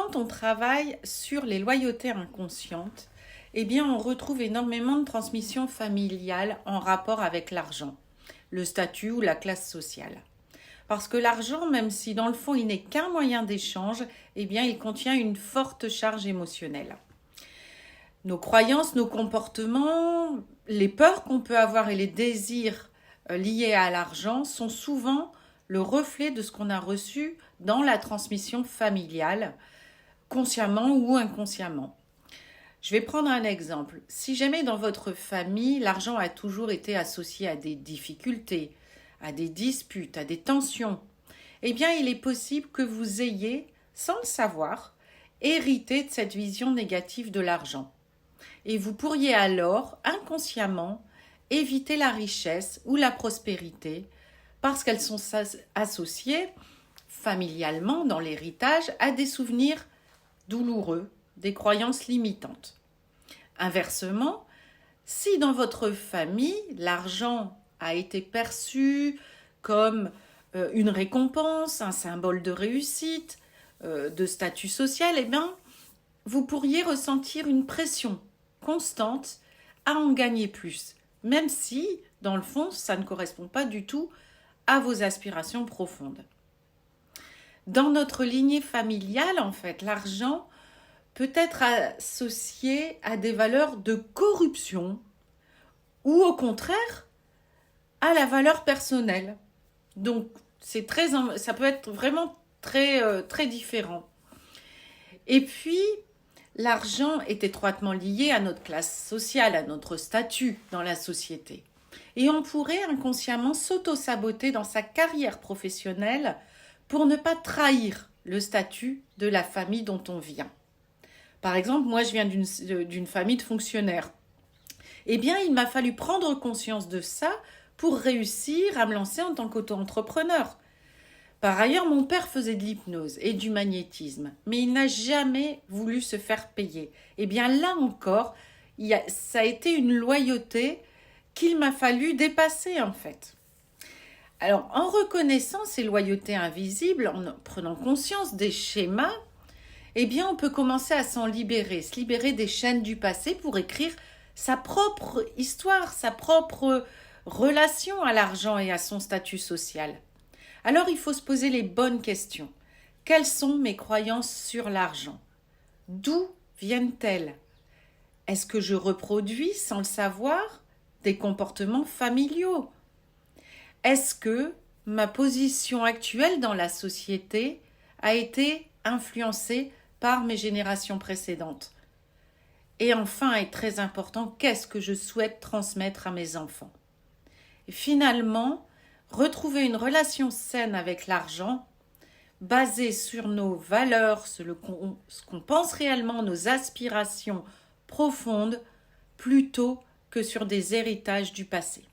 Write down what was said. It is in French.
Quand on travaille sur les loyautés inconscientes, eh bien, on retrouve énormément de transmissions familiales en rapport avec l'argent, le statut ou la classe sociale. Parce que l'argent, même si dans le fond il n'est qu'un moyen d'échange, eh bien, il contient une forte charge émotionnelle. Nos croyances, nos comportements, les peurs qu'on peut avoir et les désirs liés à l'argent sont souvent le reflet de ce qu'on a reçu dans la transmission familiale, consciemment ou inconsciemment. Je vais prendre un exemple. Si jamais dans votre famille, l'argent a toujours été associé à des difficultés, à des disputes, à des tensions, eh bien il est possible que vous ayez, sans le savoir, hérité de cette vision négative de l'argent. Et vous pourriez alors, inconsciemment, éviter la richesse ou la prospérité parce qu'elles sont associées familialement dans l'héritage à des souvenirs douloureux, des croyances limitantes. Inversement, si dans votre famille, l'argent a été perçu comme une récompense, un symbole de réussite, de statut social, eh bien, vous pourriez ressentir une pression constante à en gagner plus, même si, dans le fond, ça ne correspond pas du tout à vos aspirations profondes. Dans notre lignée familiale, en fait, l'argent peut être associé à des valeurs de corruption ou au contraire à la valeur personnelle. Donc, ça peut être vraiment très différent. Et puis, l'argent est étroitement lié à notre classe sociale, à notre statut dans la société. Et on pourrait inconsciemment s'auto-saboter dans sa carrière professionnelle pour ne pas trahir le statut de la famille dont on vient. Par exemple, moi je viens d'une famille de fonctionnaires. Eh bien, il m'a fallu prendre conscience de ça pour réussir à me lancer en tant qu'auto-entrepreneur. Par ailleurs, mon père faisait de l'hypnose et du magnétisme, mais il n'a jamais voulu se faire payer. Eh bien là encore, ça a été une loyauté qu'il m'a fallu dépasser en fait. Alors, en reconnaissant ces loyautés invisibles, en prenant conscience des schémas, eh bien on peut commencer à s'en libérer, se libérer des chaînes du passé pour écrire sa propre histoire, sa propre relation à l'argent et à son statut social. Alors il faut se poser les bonnes questions. Quelles sont mes croyances sur l'argent? D'où viennent-elles? Est-ce que je reproduis, sans le savoir, des comportements familiaux? Est-ce que ma position actuelle dans la société a été influencée par mes générations précédentes? Et enfin, et très important, qu'est-ce que je souhaite transmettre à mes enfants? Et finalement, retrouver une relation saine avec l'argent, basée sur nos valeurs, ce qu'on pense réellement, nos aspirations profondes, plutôt que sur des héritages du passé.